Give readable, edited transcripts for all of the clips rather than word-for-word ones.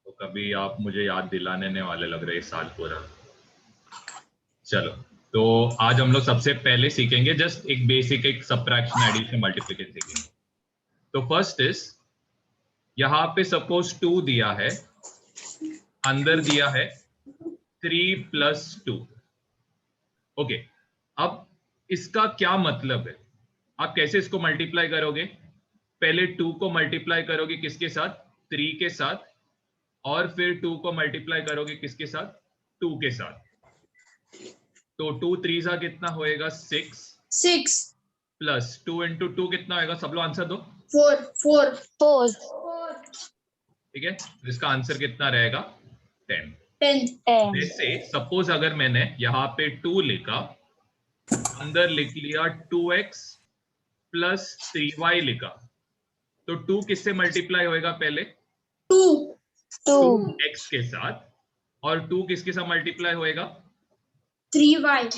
तो कभी आप मुझे याद दिलाने वाले लग रहे इस साल पूरा। चलो, तो आज हम लोग सबसे पहले सीखेंगे जस्ट एक बेसिक एक सबट्रैक्शन, एडिशन, मल्टीप्लिकेशन सीखेंगे। तो फर्स्ट इज, यहाँ पे सपोज 2 दिया है, अंदर दिया है 3 + 2। ओके, अब इसका क्या मतलब है? आप कैसे इसको मल्टीप्लाई करोगे? पहले 2 को मल्टीप्लाई करोगे किसके साथ? 3 के साथ, और फिर 2 को मल्टीप्लाई करोगे किसके साथ? 2 के साथ। तो 2 3 सा कितना होएगा? 6 प्लस 2 × 2 कितना होएगा? सब लोग आंसर दो। 4 ठीक है, तो इसका आंसर कितना रहेगा? 10। 10 जैसे सपोज अगर मैंने यहाँ पे 2 लिखा, अंदर लिख लिया 2x + 3y लिखा, तो 2 किससे मल्टीप्लाई होएगा? पहले 2 x के साथ, और 2 किसके साथ मल्टीप्लाई होएगा? 3y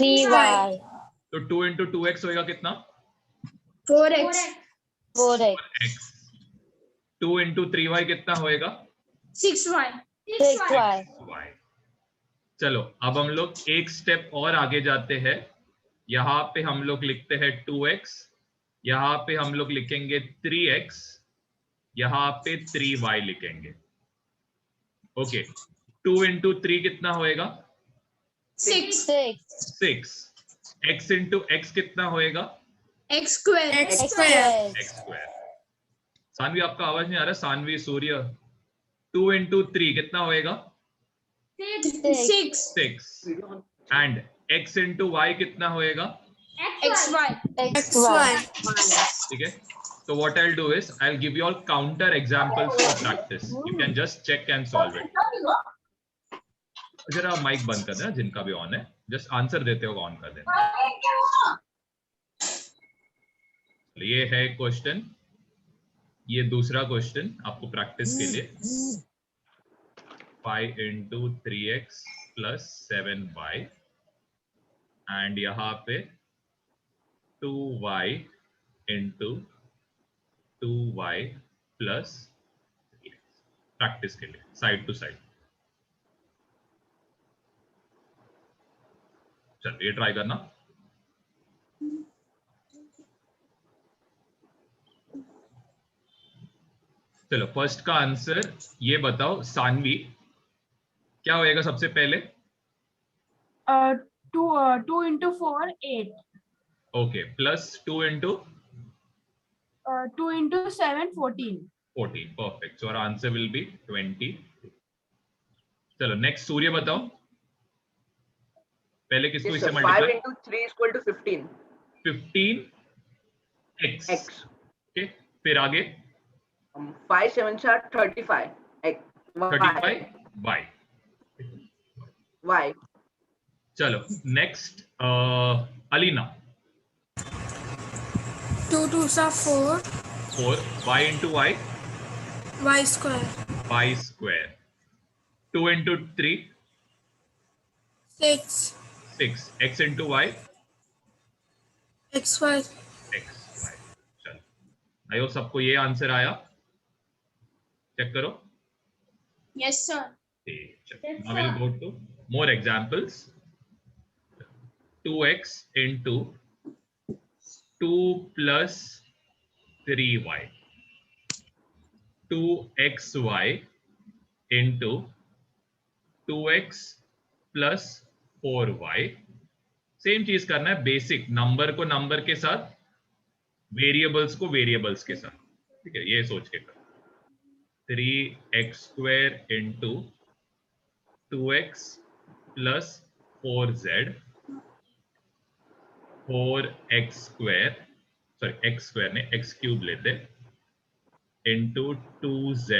तो 2 × 2x होएगा कितना? 4x x। 2 × 3y कितना होएगा? 6y y। चलो, अब हम लोग एक स्टेप और आगे जाते हैं। यहाँ पे हम लोग लिखते हैं 2x, यहाँ पे हम लोग लिखेंगे 3x, यहाँ पे 3y लिखेंगे। ओके, 2 × 3 कितना होएगा? 6 6। x × x कितना होएगा? x square x square. Saanvi, आपका आवाज नहीं आ रहा। सानवी, सूर्य, 2 × 3 कितना होएगा? 6 6। एंड x × y कितना होएगा? xy ठीक है, तो what I'll do is I'll give you all counter examples for practice. You can just check and solve it. जरा माइक बंद कर देना जिनका भी ऑन है, जस्ट आंसर देते हो ऑन कर देना। ये है क्वेश्चन, ये दूसरा क्वेश्चन आपको प्रैक्टिस के लिए। 5 × 3x + 7y, एंड यहाँ पे 2y × 2y + 3x। प्रैक्टिस के लिए साइड टू साइड। चलो, ये ट्राई करना। चलो, फर्स्ट का आंसर ये बताओ सानवी, क्या होएगा सबसे पहले? 2 into 4 8 okay, plus 2 × 2 into 7 14 14। Perfect, so our answer will be 20। चलो, नेक्स्ट सूर्य बताओ, पहले किसको इससे मल्टीप्लाई? 5 × 3 = 15 15x। x। ओके, फिर आगे 5 7 are 35 x 35y। y। चलो, next Alina, 2 2s are 4 4 y × y y square y square। 2 × 3 6 6 x × y xy x y। चलो, I hope सबको ये आंसर आया। चेक करो। yes sir Now we'll go to more examples. 2x × 2 + 3y, 2xy × 2x + 4y। Same चीज करना है, basic number को number के साथ, वेरिएबल्स को वेरिएबल्स के साथ। ठीक है, ये सोच के कर। 3x² × 2x + 4z, 4x², sorry x² ने x³ लेते, × 2z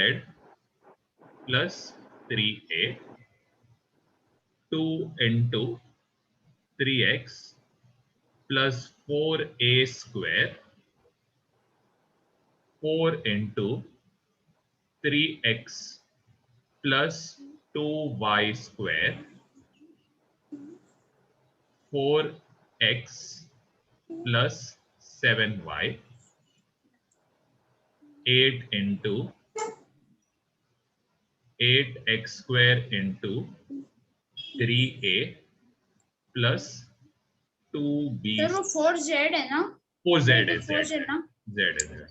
+ 3a, 2 × 3x + 4a², 4 × 3x + 2y², 4x + 7y, 8 × 8x square into 3a plus 2b. Sir वो 4z है ना? 4z है, 4z है ना? z है, z।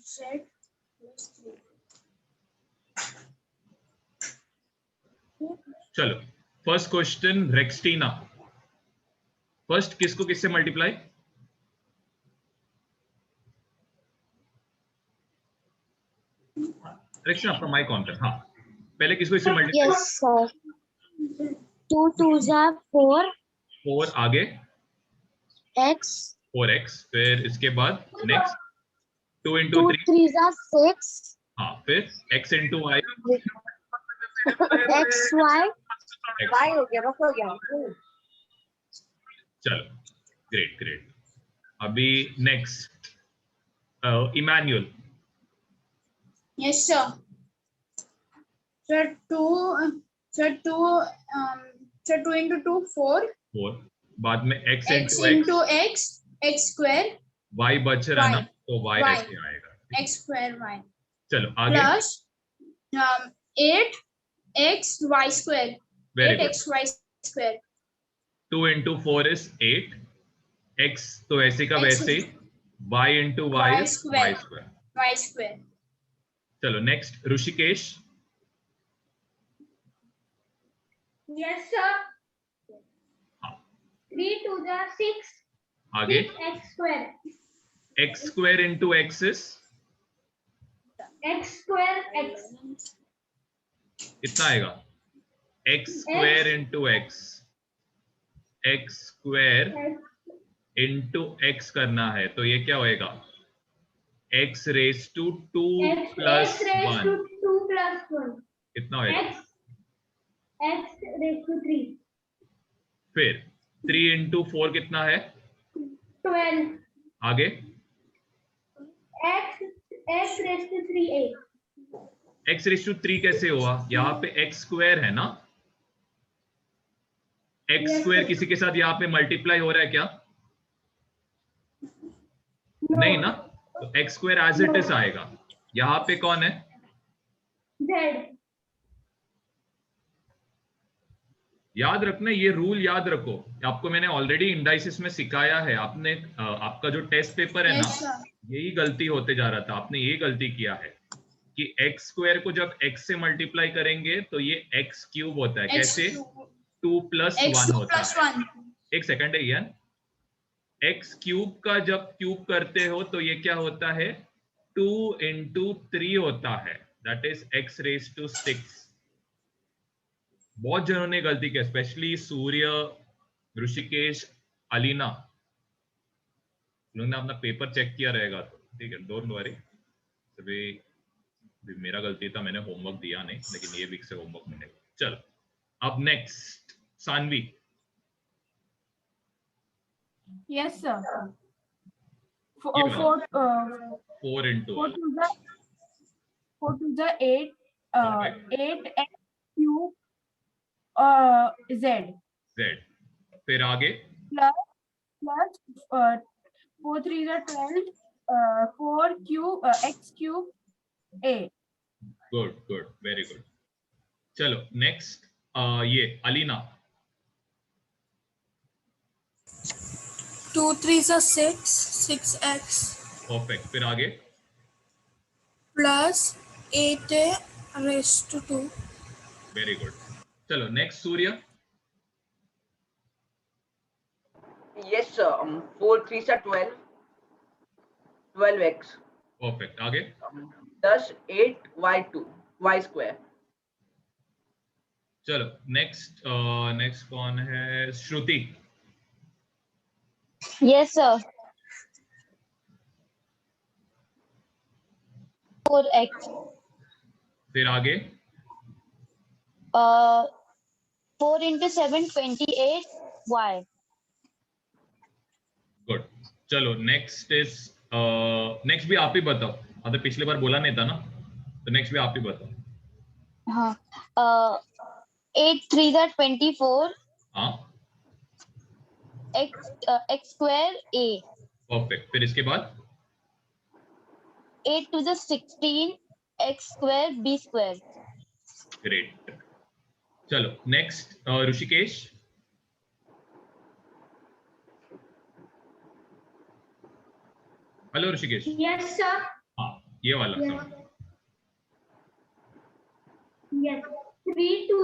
Z plus 3. चलो फर्स्ट क्वेश्चन रेक्सटीना। फर्स्ट किसको किससे मल्टीप्लाई? रेक्सटीना आपका माइक ऑन कर। हाँ, पहले किसको इससे multiply? Yes, sir. 2 2s are 4 4 आगे x. 4x, फिर इसके बाद नेक्स्ट 2 into 2 3। 3s are 6 हाँ, फिर x into y। x y. X। y हो गया, हो गया। चलो ग्रेट ग्रेट। अभी next Emmanuel. Yes, sir. Sir, 2 into 2, 4. 4 बाद में x X into into x, x square, y बच रहा ना, Y। तो y Y। ऐसे आएगा। x square, y. चलो आगे। Plus 8x y square. Very 8x y square. 2 into 4 is 8, x तो ऐसे का X वैसे ही, y into y Y is square। y square। Y square. चलो नेक्स्ट ऋषिकेश। Yes, sir. हाँ 3 2s are 6 आगे 6x square. x square into x is x square x. कितना आएगा? x square into x, x square into x करना है, तो ये क्या होएगा? x raised to 2 plus x raised 1 to 2 plus 1. कितना होएगा? x raised to 3. फिर 3 into 4 कितना है? 12. आगे x raised to 3a. x raised to 3 कैसे हुआ? यहाँ पे x square है ना, x Yes, square sir. किसी के साथ यहाँ पे मल्टीप्लाई हो रहा है क्या? No. नहीं ना, तो x square as it is आएगा। यहाँ पे कौन है? z. याद रखना, ये रूल याद रखो, आपको मैंने ऑलरेडी इंडाइसिस में सिखाया है। आपने आपका जो टेस्ट पेपर है Yes, ना, sir. यही गलती होते जा रहा था। आपने ये गलती किया है कि x स्क्वायर को जब x से मल्टीप्लाई करेंगे तो ये x क्यूब होता है। कैसे? 2 plus 1 होता plus है। 1. एक सेकंड है यार, x क्यूब का जब क्यूब करते हो तो ये क्या होता है? 2 into 3 होता है, that is x raised to 6। बहुत जनों ने गलती की, स्पेशली सूर्य, ऋषिकेश, अलीना। उन्होंने अपना पेपर चेक किया रहेगा तो ठीक है, डोंट वरी। भी मेरा गलती था, मैंने होमवर्क दिया नहीं, लेकिन ये वीक से होमवर्क मिलेगा। चलो अब नेक्स्ट सानवी। Yes, sir. ये वाला। 4 4 into 4 to the 8. 8x cube z z, फिर आगे plus 4 3 is 12. 4 cube x cube a. Good good, very good. चलो नेक्स्ट ये Alina. 2 3s are 6 6x perfect, फिर आगे plus 8a raised to 2. Very good. चलो next Surya. Yes, sir. 4 3s are 12. 12x. Perfect, आगे Thus 8y2 y square. चलो next next कौन है? श्रुति। Yes, sir. 4x. फिर आगे Uh, 4 into 7, 28 y. गुड। चलो नेक्स्ट इज नेक्स्ट भी आप ही बताओ, मतलब पिछले बार बोला नहीं था ना, तो नेक्स्ट भी आप ही बताओ। हाँ 8 3 are 24 हाँ x square a. परफेक्ट। फिर इसके बाद 8 to the 16 x square b square. Great. चलो next Rishikesh. Hello Rishikesh. Yes, sir. हाँ ये वाला समझ। Yes. 3 to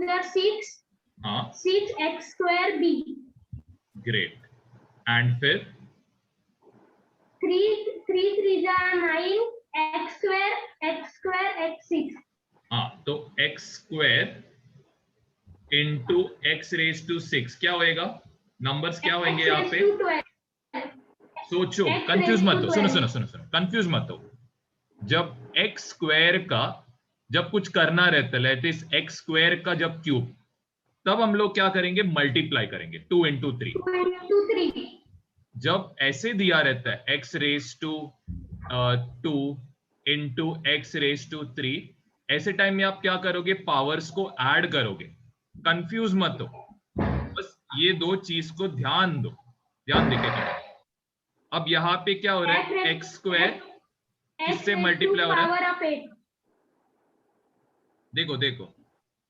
the 6. हाँ 6x square b. Great. And फिर 3 3 9 x square x 6. हाँ तो x square into x raise to 6 क्या होएगा? नंबर्स क्या होंगे यहाँ पे? सोचो, X कंफ्यूज raised मत to हो। सुनो 12. सुनो सुनो सुनो, कंफ्यूज मत हो। जब x स्क्वायर का जब कुछ करना रहता है, लेट इज x स्क्वायर का जब क्यूब, तब हम लोग क्या करेंगे? मल्टीप्लाई करेंगे 2 into 3। 2 into 3. जब ऐसे दिया रहता है x raise to 2 into x raise to 3, ऐसे टाइम में आप क्या करोगे? पावर्स को ऐड करोगे। कंफ्यूज मत हो, बस ये दो चीज को ध्यान दो, ध्यान देके करो। अब यहाँ पे क्या हो रहा है? एक्स स्क्वायर किससे मल्टीप्लाई हो रहा है? Power of 8. देखो देखो,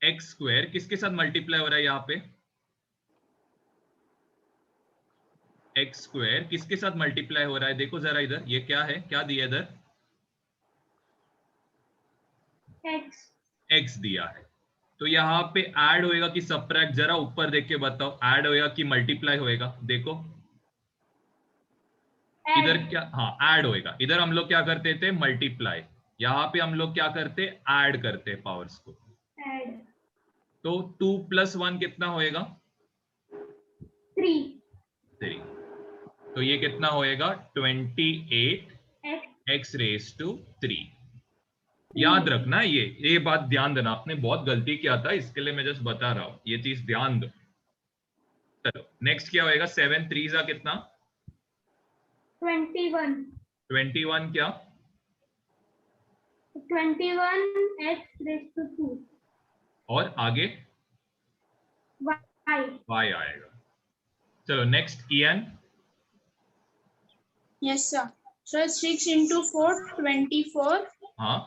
एक्स स्क्वायर किसके साथ मल्टीप्लाई हो रहा है? यहाँ पे एक्स स्क्वायर किसके साथ मल्टीप्लाई हो रहा है? देखो जरा इधर, ये क्या है? क्या दिया इधर? X. एक्स दिया है। तो यहाँ पे ऐड होएगा कि सबट्रैक्ट? जरा ऊपर देख के बताओ, ऐड होएगा कि मल्टीप्लाई होएगा? देखो इधर क्या, हाँ ऐड होएगा। इधर हम लोग क्या करते थे? मल्टीप्लाई। यहाँ पे हम लोग क्या करते? ऐड करते पावर्स को। Add. तो 2 + 1 कितना होएगा? 3. 3। तो ये कितना होएगा? 28 X. X raise to 3। याद रखना, ये बात ध्यान देना। आपने बहुत गलती किया था, इसके लिए मैं जस्ट बता रहा हूं, ये चीज ध्यान दो। चलो नेक्स्ट क्या होएगा? 7 3 कितना? 21. 21 क्या? 21 x raised to 2. और आगे Y. y आएगा। चलो नेक्स्ट ईएन। Yes, sir. So 6 into 4, 24. हाँ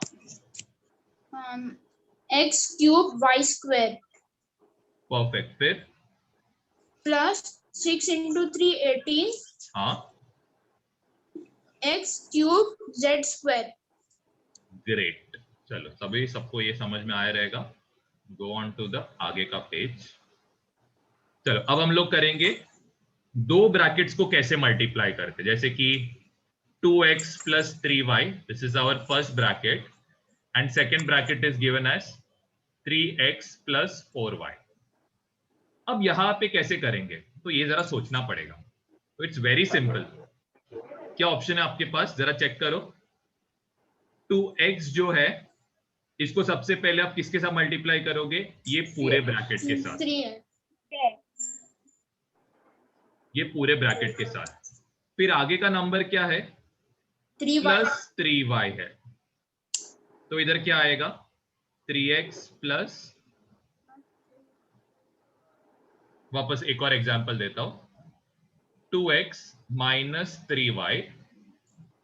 X cube y square perfect. फिर plus 6 into 3, 18. हाँ X cube z square. Great. चलो सभी सबको ये समझ में आया रहेगा। गो ऑन टू द आगे का पेज। चलो अब हम लोग करेंगे दो ब्रैकेट्स को कैसे मल्टीप्लाई करते, जैसे कि 2x plus 3y, this is our first bracket, and second bracket is given as 3x plus 4y. अब यहां पे कैसे करेंगे? तो ये जरा सोचना पड़ेगा। तो इट्स वेरी सिंपल। क्या ऑप्शन है आपके पास? जरा चेक करो। 2x जो है, इसको सबसे पहले आप किसके साथ मल्टीप्लाई करोगे? ये पूरे ब्रैकेट के साथ, 3 है. ये पूरे ब्रैकेट के साथ। फिर आगे का नंबर क्या है? 3y. प्लस 3y है। तो इधर क्या आएगा? 3x प्लस, वापस एक और एग्जांपल देता हूं, 2x minus 3y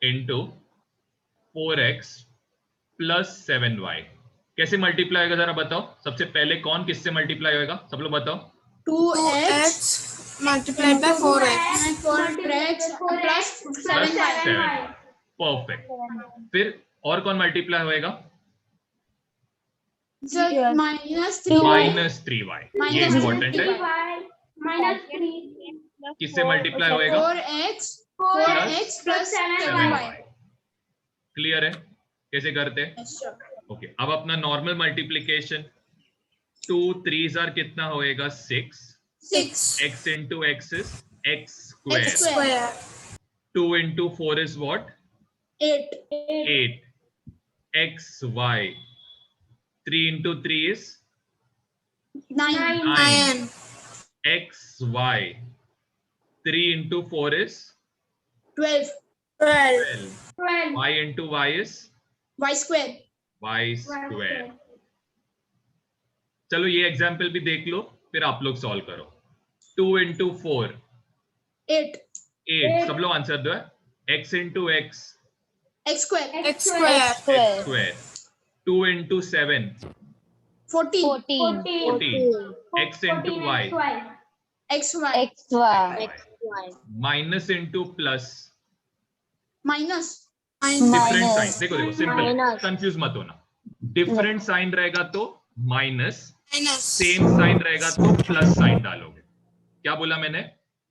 into 4x plus 7y। कैसे मल्टीप्लाई होगा जरा बताओ। सबसे पहले कौन किससे मल्टीप्लाई होगा? सब लोग बताओ। 2x multiplied by 4x. 4x plus 7y. 7y। Perfect. फिर और कौन मल्टीप्लाई होएगा? So minus 3y. Minus 3y। ये Minus इंपॉर्टेंट है। 3y minus 3. किससे मल्टीप्लाई होएगा? 4x plus 7y. क्लियर है कैसे करते हैं? Yes, sir. ओके अब अपना नॉर्मल मल्टीप्लिकेशन, 2 3 कितना होएगा? 6। 6 x into x is x x square. square. 2 into 4 is what? 8 8 x y. 3 into 3 is 9. 9. X, Y. 3 into 4 is 12. 12. 12. Y into Y is Y square. Y square. चलो ये example भी देख लो, फिर आप लोग सॉल्व करो. 2 into 4 8. 8. सब लोग आंसर दो. X into X X square. X square. X square. 2 into 7 14. 14. X into Y XY. XY. minus into plus. Minus. Different sign. Minus. देखो देखो सिंपल, Minus. कंफ्यूज मत होना. डिफरेंट साइन रहेगा तो माइनस, सेम साइन रहेगा तो plus sign डालोगे. क्या बोला मैंने?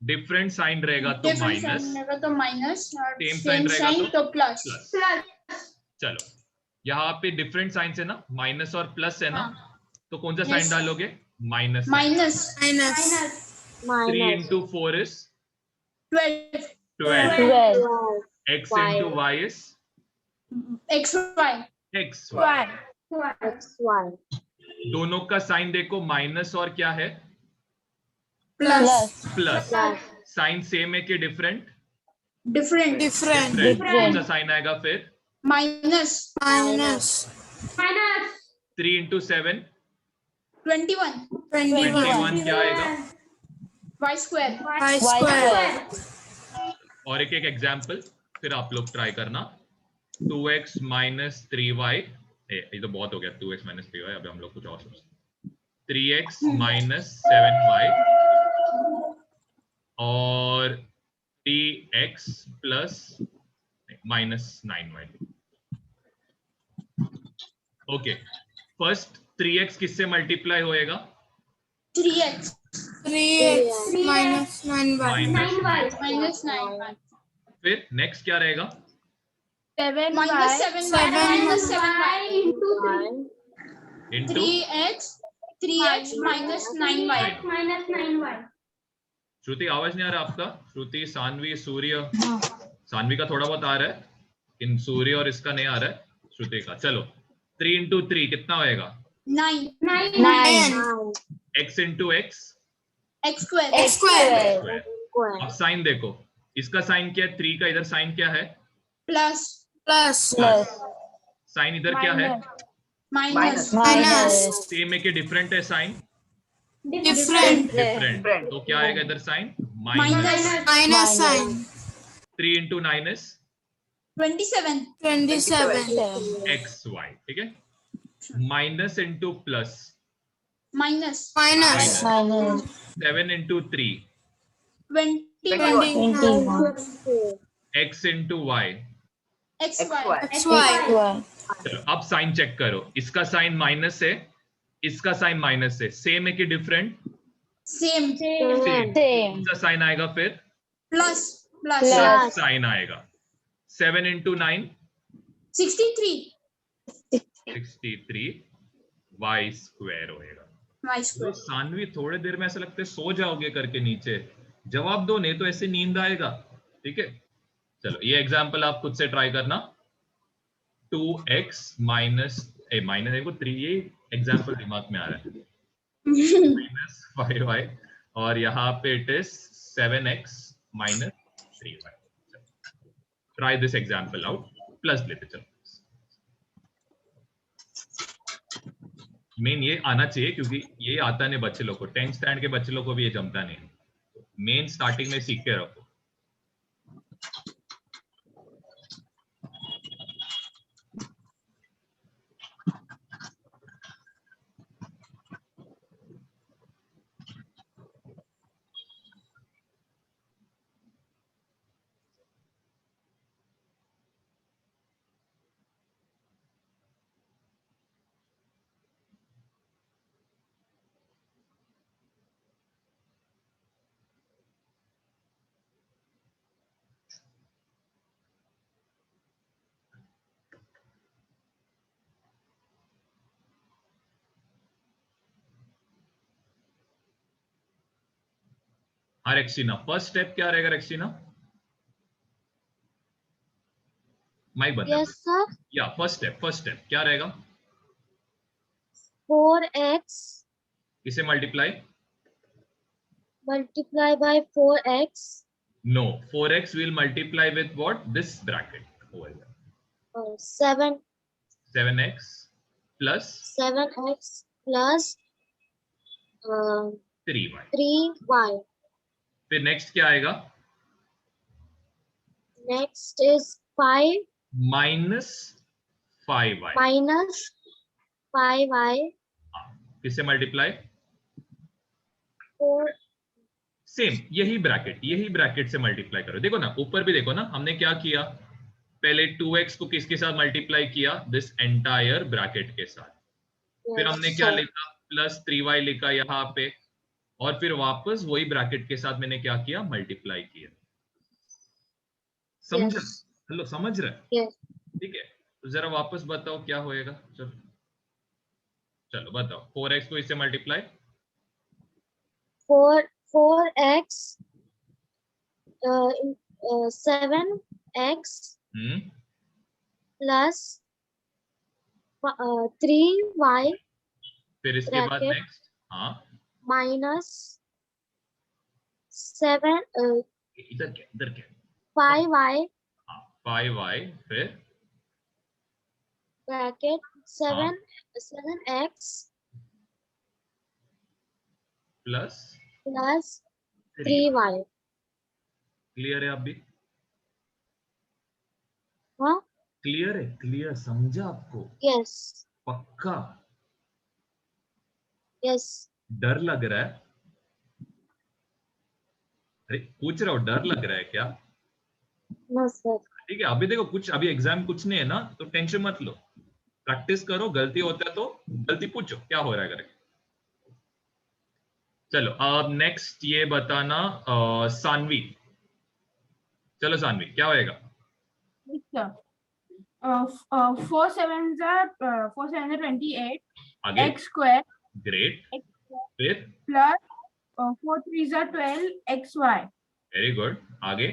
डिफरेंट साइन रहेगा तो Different माइनस, sign रहेगा तो minus और सेम same साइन रहेगा sign तो plus. प्लस. Plus. चलो यहाँ पे डिफरेंट साइन है ना, माइनस और प्लस है ना, तो कौन सा Yes. साइन डालोगे? Minus. Minus. Minus. 3 into 4 is 12. 12. 12. X into Y is XY. XY. XY. दोनों का साइन देखो, माइनस और क्या है? Plus. Plus. Plus. Sign same है कि डिफरेंट? Different. कौन सा साइन आएगा फिर? Minus. Minus. 3 into 7 21. 21 क्या आएगा? Y square. Y square. और एक एक एग्जाम्पल फिर आप लोग ट्राई करना. 2x minus 3y, ये तो बहुत हो गया. 2x minus 3y. अभी हम लोग कुछ और सोचते हैं. 3x minus 7y और 3x plus minus 9y. Okay, first 3x किससे मल्टीप्लाई होएगा? 3x. Minus 9y. Minus 9y. फिर नेक्स्ट क्या रहेगा? Minus 7y. Minus 7y. Into 3. Into 3x minus 9y. Minus 9y. श्रुति, आवाज नहीं आ रहा आपका? श्रुति, सानवी, सूर्य. सानवी का थोड़ा बहुत आ रहा है, इन सूर्य और इसका नहीं आ रहा है, श्रुति का. चलो 3 into 3 कितना होएगा? 9. 9. x into x X square. Square. अब साइन देखो, इसका साइन क्या है? 3 का इधर साइन क्या है? Plus. Plus. साइन इधर क्या है? Minus. Minus. सेम है कि डिफरेंट है? Sign Different. डिफरेंट, तो क्या आएगा इधर sign? Minus. Minus sign. 3 into 9 is 27. 27. xy. ठीक है. Minus into plus. Minus. Minus. 7 into 3 21. 21. x into y. XY. XY. चलो अब साइन चेक करो. इसका साइन माइनस है, इसका साइन माइनस है. सेम है कि डिफरेंट? Same. सेम. Same. कौन सा साइन आएगा फिर? Plus. Plus. प्लस साइन आएगा. 7 into 9 63. 63 y स्क्वायर होएगा. Y तो square. सानवी, थोड़े देर में ऐसा लगता है सो जाओगे करके नीचे. जवाब दो, नहीं तो ऐसे नींद आएगा. ठीक है, चलो ये एग्जांपल आप खुद से ट्राई करना. 2x माइनस देखो 3, ये एग्जांपल दिमाग में आ रहा है. माइनस 5y और यहाँ पे it is 7x minus 3y. Try this example out. Plus लेते चलो. मेन ये आना चाहिए क्योंकि ये आता नहीं बच्चे लोग को. 10th स्टैंडर्ड के बच्चे लोग को भी ये जमता नहीं. मेन स्टार्टिंग में सीख के रखो. हाँ रेक्सीना, फर्स्ट स्टेप क्या रहेगा रेक्सीना? माइक बंद है. Yes, sir. या फर्स्ट स्टेप क्या रहेगा? 4x किसे multiply? multiply by 4x, No, 4x will multiply with what? This bracket over here. 7 7x plus 7x plus 3y. 3y. फिर नेक्स्ट क्या आएगा? Next is 5 minus 5y. minus 5y. किससे multiply? 4 same यही bracket से multiply करो. देखो ना, ऊपर भी देखो ना, हमने क्या किया, पहले 2x को किसके साथ मल्टीप्लाई किया? दिस एंटायर ब्रैकेट के साथ. फिर हमने क्या लिखा? प्लस 3y लिखा यहाँ पे, और फिर वापस वही ब्रैकेट के साथ मैंने क्या किया? मल्टीप्लाई किया. समझ? हेलो, समझ रहे? Yes. ठीक है, तो जरा वापस बताओ क्या होएगा. चलो चलो बताओ. 4x को इससे multiply. 4x 7x plus 3y फिर इसके बाद Bracket. नेक्स्ट. हाँ, minus 7 इधर क्या 5y 5y. फिर bracket 7x plus plus 3y. Clear है? आप भी हाँ? क्लियर है? क्लियर, समझा आपको? Yes. पक्का? Yes. डर लग रहा है? अरे पूछ रहा हूँ, डर लग रहा है क्या? No, sir. ठीक है, अभी देखो, कुछ अभी एग्जाम कुछ नहीं है ना, तो टेंशन मत लो. प्रैक्टिस करो, गलती होता है तो गलती पूछो क्या हो रहा है करके. चलो अब नेक्स्ट ये बताना. सानवी, चलो सानवी, क्या होएगा? 4 7s are 28 आगे. x square great. x square फिर plus 4 3s are 12 xy very good. आगे.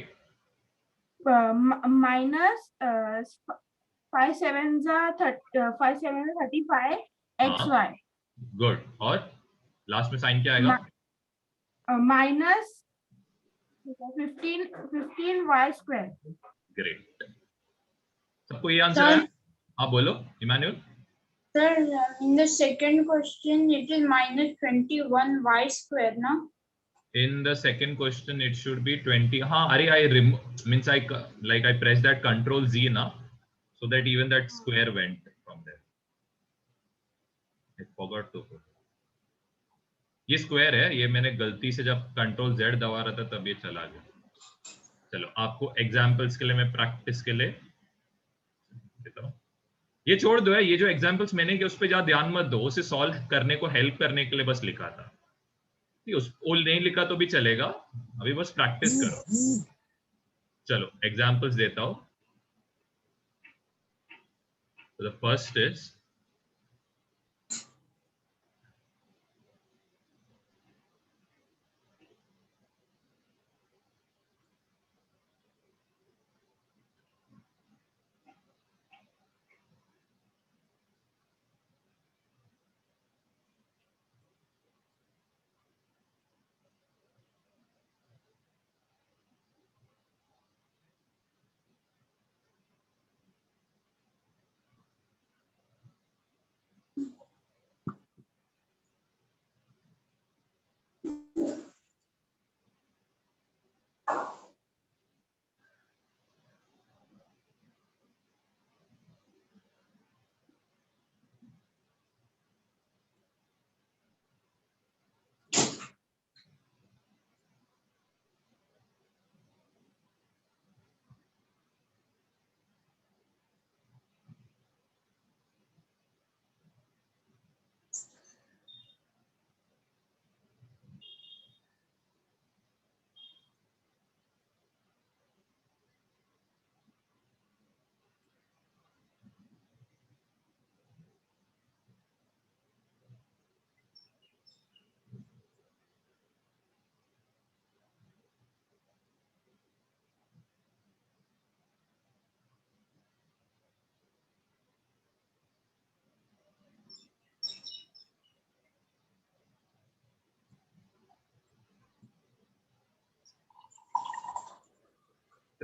minus 5 7s are 35 xy good. और लास्ट में साइन क्या आएगा? minus 15y square. ग्रेट. सबको ये आंसर है? हाँ बोलो Emmanuel. Sir, in the second question, it is minus 21y square, no? In the second question it should be 20. हाँ, अरे I means I like I press that Control Z ना, so that even that square went from there. I forgot to put. ये square है, ये मैंने गलती से जब Control Z दबा रहा था तब ये चला गया. चलो आपको एग्जाम्पल्स के लिए मैं प्रैक्टिस के लिए देता हूँ. ये छोड़ दो है, ये जो एग्जाम्पल्स मैंने किया उस पर ज्यादा ध्यान मत दो, उसे सॉल्व करने को हेल्प करने के लिए बस लिखा था. उस ओल नहीं लिखा तो भी चलेगा, अभी बस प्रैक्टिस करो. चलो एग्जाम्पल्स देता हूं. द फर्स्ट इज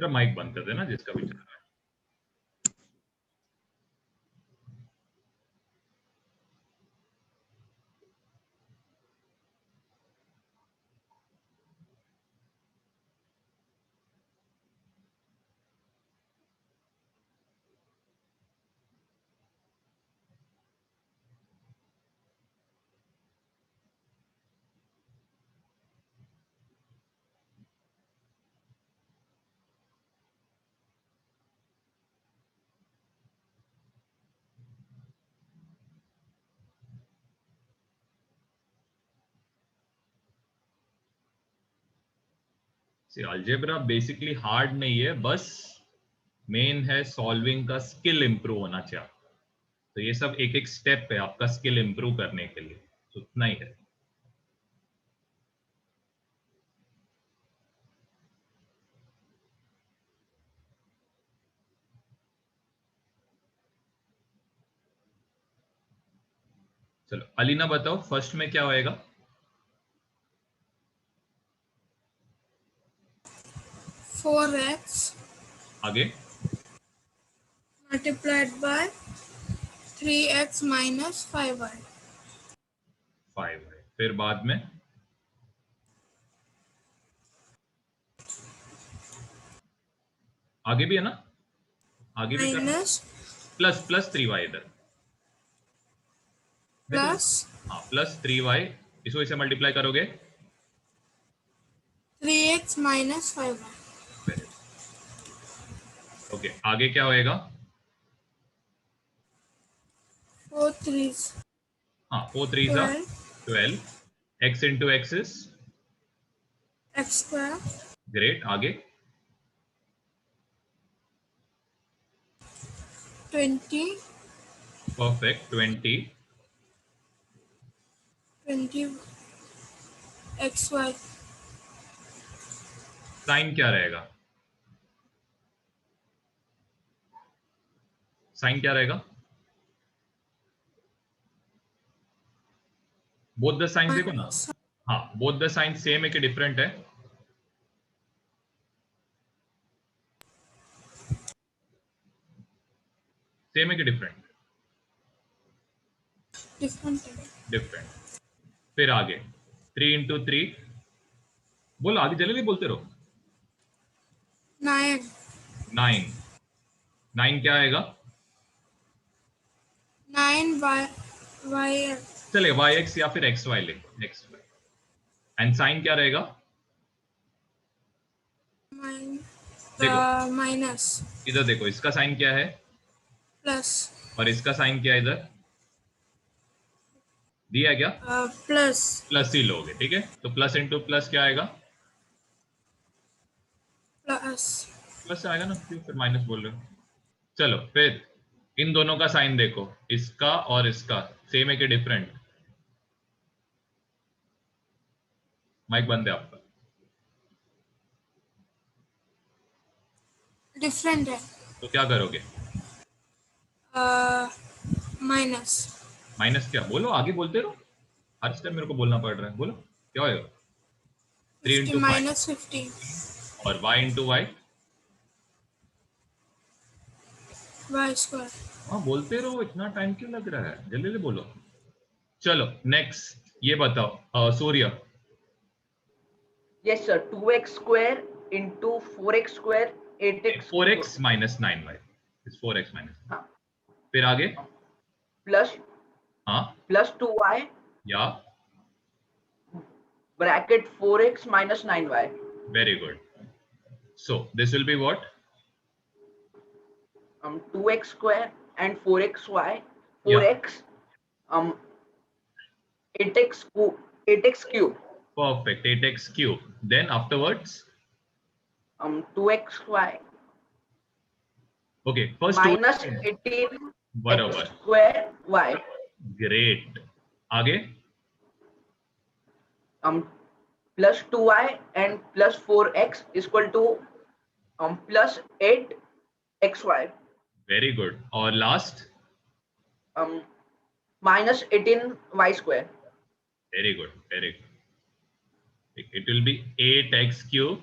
तेरा माइक बंद कर देना जिसका भी चल रहा है। अलजेब्रा बेसिकली हार्ड नहीं है, बस मेन है सॉल्विंग का स्किल इंप्रूव होना चाहिए। तो ये सब एक एक स्टेप है आपका स्किल इंप्रूव करने के लिए, तो उतना ही है। चलो अलीना बताओ फर्स्ट में क्या होएगा? 4x आगे multiplied by 3x minus 5y. 5 है, फिर बाद में आगे भी है ना, आगे भी करना, minus प्लस प्लस 3y इधर, plus हाँ प्लस 3y, इसको इसे मल्टीप्लाई करोगे 3x minus 5y. ओके आगे क्या होएगा? 4 3s हाँ 4 3s are 12, x into x is x square great, आगे 20 परफेक्ट 20 xy साइन क्या रहेगा? साइन क्या रहेगा? बोथ द साइंस देखो ना, हाँ बोथ द साइंस सेम है कि डिफरेंट है? सेम है कि डिफरेंट? different. डिफरेंट। फिर आगे 3 into 3, बोलो आगे जल्दी बोलते रहो। 9 9, 9 क्या आएगा? 9y चले yx या फिर xy ले, xy। एंड साइन क्या रहेगा? देखो minus इधर देखो, इसका साइन क्या है plus और इसका साइन क्या है इधर दिया है क्या? plus प्लस ही लोगे, ठीक है। तो प्लस इंटू प्लस क्या आएगा? plus प्लस आएगा ना, क्यों फिर माइनस बोल रहे हो? चलो फिर इन दोनों का साइन देखो, इसका और इसका सेम है कि डिफरेंट? माइक बंद है आपका। different है तो क्या करोगे? minus माइनस क्या? बोलो आगे बोलते रहो, हर स्टेप मेरे को बोलना पड़ रहा है, बोलो क्या होएगा? 3 50 into 5 minus 15 और y into y, y square. हाँ बोलते रहो, इतना टाइम क्यों लग रहा है, जल्दी जल्दी बोलो। चलो नेक्स्ट ये बताओ सूर्य। Yes, sir. 2x square into 4x square 8x 4x minus 9y is 4x minus 9. हाँ, फिर आगे plus हाँ plus 2y या bracket 4x minus 9y. very good. So this will be what? 2x square and 4xy 4x 8x cube. Perfect, 8x cube. Then afterwards 2xy okay first minus two 18 बराबर, x square y. great. आगे Plus 2y and plus 4x is equal to plus 8xy. very good. और last Minus 18y square. very good, very good. It will be 8x cube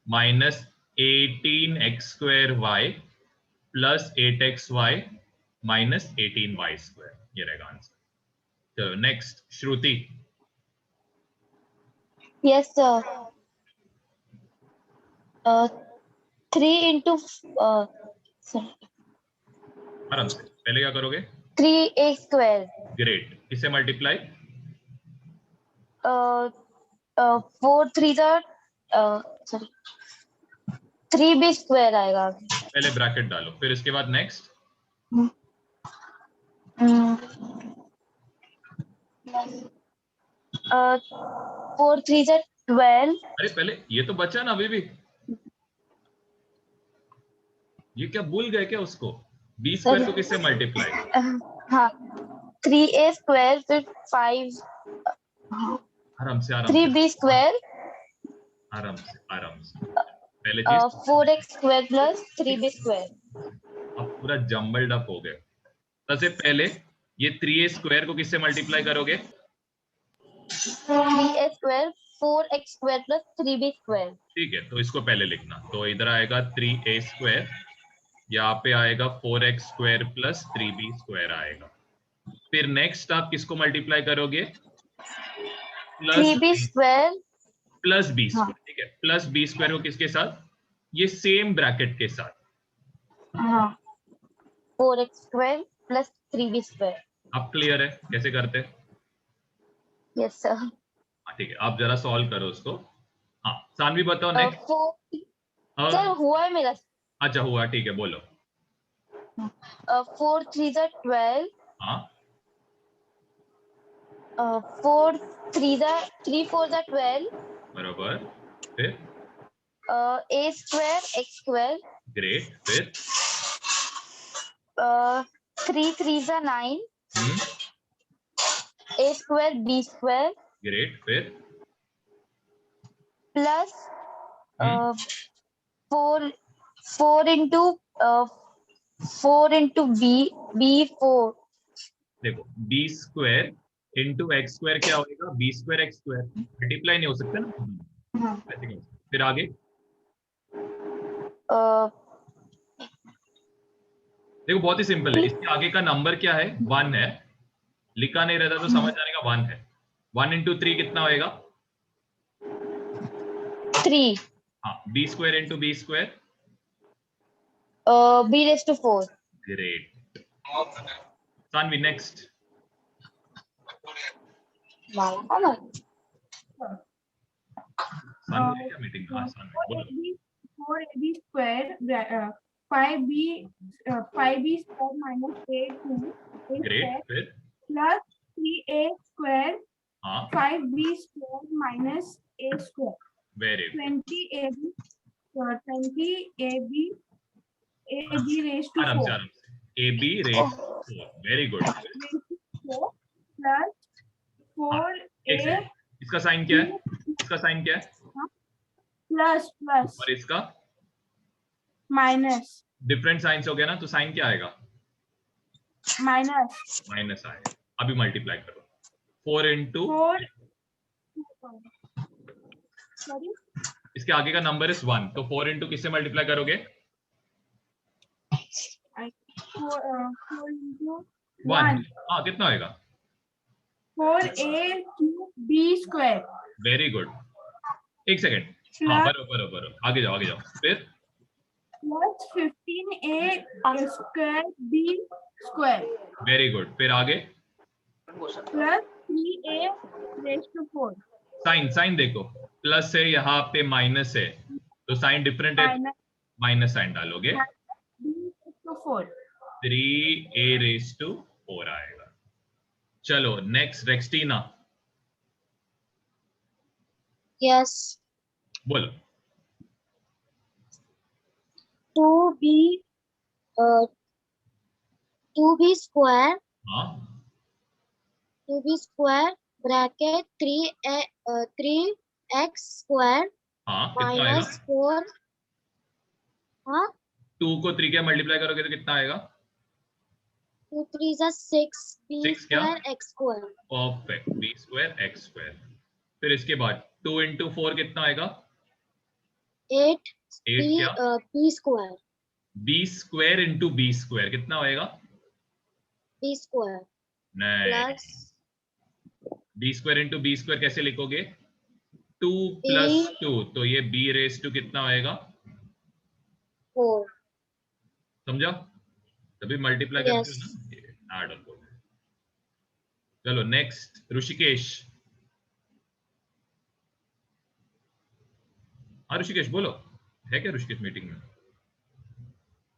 minus 18x square y plus 8x y minus 18y square, ये रहेगा answer. चलो next श्रुति। Yes, sir. 3 into sorry, आराम से, पहले क्या करोगे? 3a square. Great, किससे multiply? 4 3 the sorry 3b square आएगा। पहले ब्रैकेट डालो, फिर इसके बाद नेक्स्ट। Hmm, 4 3 the 12. अरे पहले ये तो बचा ना अभी भी, ये क्या भूल गए क्या उसको? बी स्क्वायर को किससे मल्टीप्लाई? हाँ 3a square फिर 5 आराम से आराम से 3b square आराम से पहले चीज 4x square plus 3b square. अब पूरा जम्बल्ड अप हो गया। सबसे पहले ये 3a स्क्वायर को किससे मल्टीप्लाई करोगे? 3a square 4x square plus 3b square. ठीक है, तो इसको पहले लिखना, तो इधर आएगा 3a स्क्वायर, यहाँ पे आएगा 4x square plus 3b square आएगा। फिर नेक्स्ट आप किसको मल्टीप्लाई करोगे? 3b square प्लस बी हाँ। स्क्वायर, ठीक है, प्लस बी स्क्वायर को किसके साथ? ये सेम ब्रैकेट के साथ। हाँ 4x square plus 3b square. अब क्लियर है कैसे करते हैं? Yes sir. हाँ, ठीक है, आप जरा सॉल्व करो उसको। हाँ सानवी बताओ नेक्स्ट। 4 सर हुआ है मेरा। अच्छा हुआ, ठीक है, बोलो। 4 3 the 12. हाँ 4 3 the 3 4 the 12. बराबर, फिर a square x square. Great, फिर 3 3 the 9. a square b square great, फिर plus 4 into 4 into b 4. देखो b square into x square क्या होगा? B square x square, multiply नहीं हो सकता ना। हाँ। ऐसे कैसे? फिर आगे देखो बहुत ही सिंपल है, इसके आगे का नंबर क्या है? 1 है, लिखा नहीं रहता तो समझ आने का 1 है। 1 इंटू 3 कितना होएगा? 3 हाँ, b square into b square, b raised to 4. Great. Saanvi next. Saanvi है क्या मीटिंग? हाँ सानवी बोलो। 4ab square 5b square minus 8 great, फिर plus 3a square हाँ 5b square minus a square. Very good, 20ab raised to आराम 4 से आराम से, a b raised 4, very good. plus 4a इसका साइन क्या है? इसका साइन क्या है? plus और इसका minus डिफरेंट साइंस हो गया ना, तो साइन क्या आएगा? minus माइनस आएगा। अभी मल्टीप्लाई करो, 4 इंटू 4 sorry इसके आगे का नंबर इज 1, तो 4 इंटू किससे मल्टीप्लाई करोगे? 4 into 1। हाँ कितना होएगा? 4a cube b square very good, एक सेकेंड, हाँ बरोबर, आगे जाओ, फिर plus 15a square b square very good, फिर आगे plus 3a raised to 4 sign देखो, प्लस है यहाँ पे माइनस है, तो साइन डिफरेंट है, minus माइनस साइन डालोगे, b raised to 4. 3a raise to 4 आएगा। चलो नेक्स्ट रेक्सटीना, Yes. बोलो। 2b square हाँ 2b square bracket 3x square हाँ कितना आएगा? minus 4. हाँ 2 को 3 के मल्टीप्लाई करोगे तो कितना आएगा? 2 3 is 6 b 6 क्या? square x square. Perfect, b square x square. फिर इसके बाद 2 इंटू 4 कितना आएगा? 8 8 क्या? p square. b square into b square कितना होएगा? p square नहीं, plus b square into b square कैसे लिखोगे? 2 p प्लस 2, तो ये b रेस टू कितना होएगा? 4. समझा? तभी मल्टीप्लाई करते Yes. हो ना, ऐड ऑन बोल। चलो नेक्स्ट ऋषिकेश। हाँ ऋषिकेश बोलो, है क्या ऋषिकेश मीटिंग में?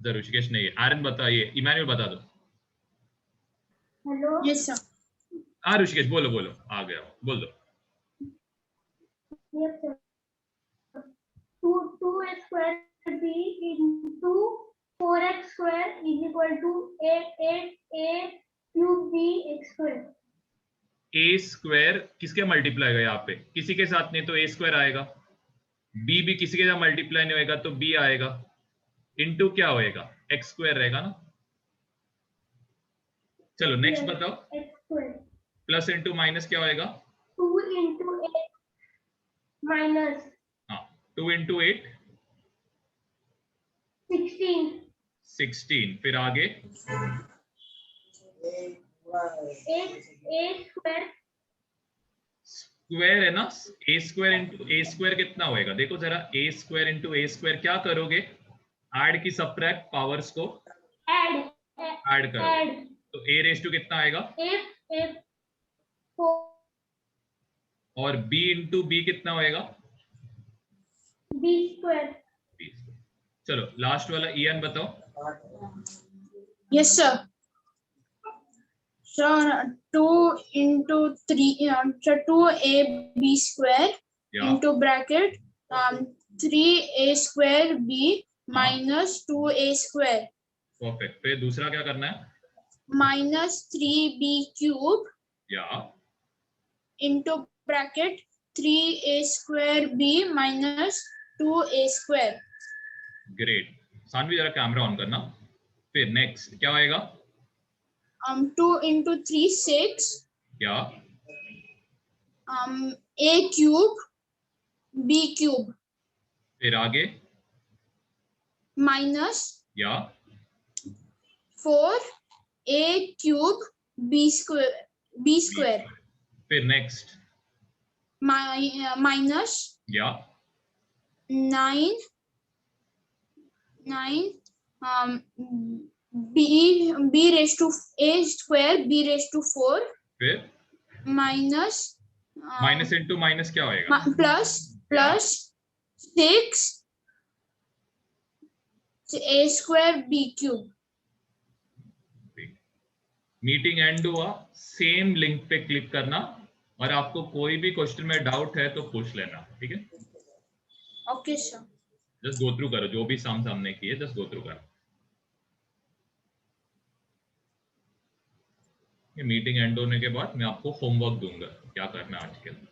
जरा ऋषिकेश नहीं है। आर्यन बताइए, इमानुएल बता दो। Hello Yes, sir. हाँ ऋषिकेश बोलो बोलो, आ गया बोल दो। yes sir 2 square b into 4x square is equal to 8a cube b x square. a square किसके मल्टीप्लाई होगा? यहाँ पे किसी के साथ नहीं तो a स्क्वायर आएगा, b भी किसी के साथ मल्टीप्लाई नहीं होएगा तो b आएगा, इनटू क्या होएगा? x स्क्वायर रहेगा ना। चलो नेक्स्ट Yes, बताओ, x square plus into minus क्या होएगा? 2 into 8 minus हाँ 2 इंटू 8 16 16, फिर आगे 8a square स्क्वायर है ना, a square into a square कितना होएगा? देखो जरा, a square into a square क्या करोगे? ऐड की सब्ट्रैक्ट पावर्स को add ऐड करो, add तो a रेस टू कितना आएगा? a 4 और b इंटू b कितना होएगा? b square. b square. चलो लास्ट वाला ईएन बताओ। Yes, sir. So 2 into 3, so 2ab square या into bracket 3a square b minus 2a square perfect. फिर दूसरा क्या करना है? minus 3b cube या into bracket 3a square b minus 2a square. Great. Saanvi जरा कैमरा ऑन करना। फिर नेक्स्ट क्या होएगा? 2 into 3 6 या a cube b cube फिर आगे minus या 4 a cube b square फिर नेक्स्ट minus या 9 b raised to a square b raised to 4 फिर minus माइनस इंटू माइनस क्या होएगा? plus 6 a square b cube. Meeting and हुआ, सेम लिंक पे क्लिक करना, और आपको कोई भी क्वेश्चन में डाउट है तो पूछ लेना, ठीक है? Okay, sir. Just go through करो, जो भी सामने किए जस्ट गो थ्रू करो। ये मीटिंग एंड होने के बाद मैं आपको होमवर्क दूंगा क्या करना है आज के लिए।